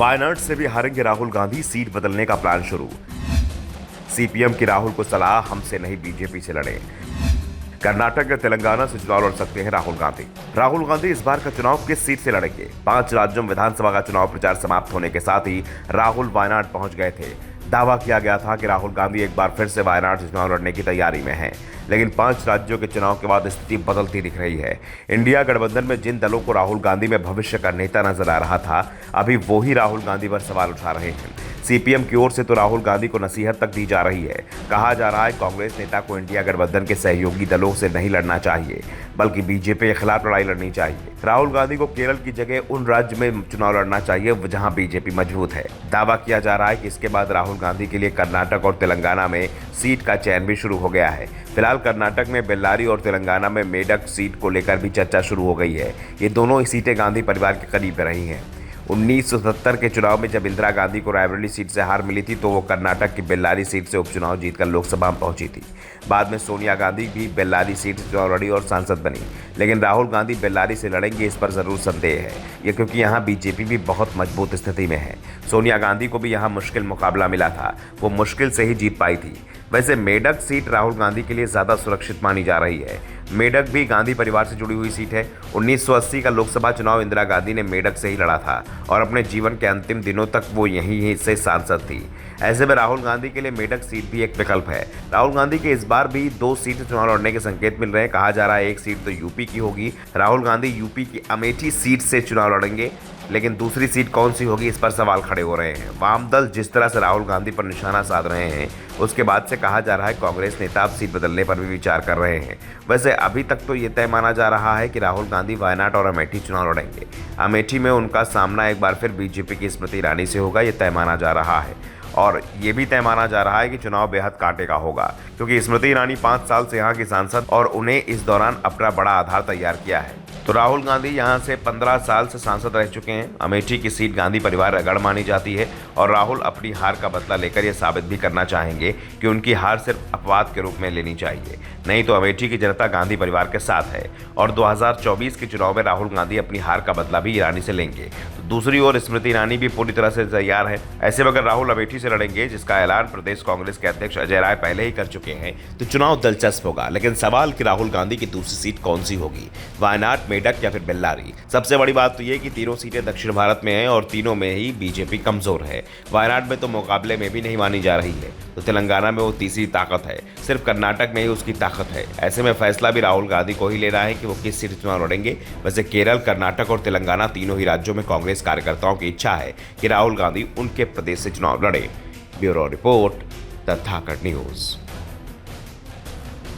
वायनाड से भी हारेंगे राहुल गांधी, सीट बदलने का प्लान शुरू। सीपीएम की राहुल को सलाह, हमसे नहीं बीजेपी से लड़े। कर्नाटक या तेलंगाना से चुनाव लड़ सकते हैं राहुल गांधी। राहुल गांधी इस बार का चुनाव किस सीट से लड़ेंगे? 5 राज्यों में विधानसभा का चुनाव प्रचार समाप्त होने के साथ ही राहुल वायनाड पहुंच गए थे। दावा किया गया था कि राहुल गांधी एक बार फिर से वायनाड से चुनाव लड़ने की तैयारी में हैं, लेकिन 5 राज्यों के चुनाव के बाद स्थिति बदलती दिख रही है। इंडिया गठबंधन में जिन दलों को राहुल गांधी में भविष्य का नेता नजर आ रहा था, अभी वो ही राहुल गांधी पर सवाल उठा रहे हैं। सीपीएम की ओर से तो राहुल गांधी को नसीहत तक दी जा रही है। कहा जा रहा है कांग्रेस नेता को इंडिया गठबंधन के सहयोगी दलों से नहीं लड़ना चाहिए, बल्कि बीजेपी के खिलाफ लड़ाई लड़नी चाहिए। राहुल गांधी को केरल की जगह उन राज्य में चुनाव लड़ना चाहिए जहां बीजेपी मजबूत है। दावा किया जा रहा है कि इसके बाद राहुल गांधी के लिए कर्नाटक और तेलंगाना में सीट का चयन भी शुरू हो गया है। फिलहाल कर्नाटक में बेल्लारी और तेलंगाना में मेडक सीट को लेकर भी चर्चा शुरू हो गई है। ये दोनों ही सीटें गांधी परिवार के करीब रही हैं। 1970 के चुनाव में जब इंदिरा गांधी को रायबरेली सीट से हार मिली थी, तो वो कर्नाटक की बेल्लारी सीट से उपचुनाव जीतकर लोकसभा में पहुंची थी। बाद में सोनिया गांधी भी बेल्लारी सीट से चुनाव लड़ी और सांसद बनी, लेकिन राहुल गांधी बेल्लारी से लड़ेंगे इस पर जरूर संदेह है, ये क्योंकि यहाँ बीजेपी भी बहुत मजबूत स्थिति में है। सोनिया गांधी को भी यहाँ मुश्किल मुकाबला मिला था, वो मुश्किल से ही जीत पाई थी। वैसे मेडक सीट राहुल गांधी के लिए ज्यादा सुरक्षित मानी जा रही है। मेडक भी गांधी परिवार से जुड़ी हुई सीट है। 1980 का लोकसभा चुनाव इंदिरा गांधी ने मेडक से ही लड़ा था और अपने जीवन के अंतिम दिनों तक वो यहीं से सांसद थी। ऐसे में राहुल गांधी के लिए मेडक सीट भी एक विकल्प है। राहुल गांधी के इस बार भी 2 सीट से चुनाव लड़ने के संकेत मिल रहे हैं। कहा जा रहा है एक सीट तो यूपी की होगी। राहुल गांधी यूपी की अमेठी सीट से चुनाव लड़ेंगे, लेकिन दूसरी सीट कौन सी होगी, इस पर सवाल खड़े हो रहे हैं। वाम दल जिस तरह से राहुल गांधी पर निशाना साध रहे हैं, उसके बाद से कहा जा रहा है कांग्रेस नेता अब सीट बदलने पर भी विचार कर रहे हैं। वैसे अभी तक तो ये तय माना जा रहा है कि राहुल गांधी वायनाड और अमेठी चुनाव लड़ेंगे। अमेठी में उनका सामना एक बार फिर बीजेपी की स्मृति ईरानी से होगा, ये तय माना जा रहा है। और ये भी तय माना जा रहा है कि चुनाव बेहद कांटे का होगा, क्योंकि स्मृति ईरानी 5 साल से यहाँ की सांसद और उन्हें इस दौरान अपना बड़ा आधार तैयार किया है। तो राहुल गांधी यहाँ से 15 साल से सांसद रह चुके हैं। अमेठी की सीट गांधी परिवार रगड़ मानी जाती है और राहुल अपनी हार का बदला लेकर यह साबित भी करना चाहेंगे कि उनकी हार सिर्फ अपवाद के रूप में लेनी चाहिए, नहीं तो अमेठी की जनता गांधी परिवार के साथ है और 2024 के चुनाव में राहुल गांधी अपनी हार का बदला भी ईरानी से लेंगे। तो दूसरी ओर स्मृति ईरानी भी पूरी तरह से तैयार है। ऐसे में अगर राहुल अमेठी से लड़ेंगे, जिसका ऐलान प्रदेश कांग्रेस के अध्यक्ष अजय राय पहले ही कर चुके हैं, तो चुनाव दिलचस्प होगा। लेकिन सवाल कि राहुल गांधी की दूसरी सीट कौन सी होगी, वायनाड, मेडक या फिर बेल्लारी? सबसे बड़ी बात तो ये कि तीनों सीटें दक्षिण भारत में हैं और तीनों में ही बीजेपी कमजोर है। वायनाड में तो मुकाबले में भी नहीं मानी जा रही है, तो तेलंगाना में वो तीसरी ताकत है, सिर्फ कर्नाटक में ही उसकी ताकत है। ऐसे में फैसला भी राहुल गांधी को ही लेना है कि वो किस सीट चुनाव लड़ेंगे। वैसे केरल, कर्नाटक और तेलंगाना तीनों ही राज्यों में कांग्रेस कार्यकर्ताओं की इच्छा है कि राहुल गांधी उनके प्रदेश से चुनाव लड़े। Bureau report, the Dhakad news.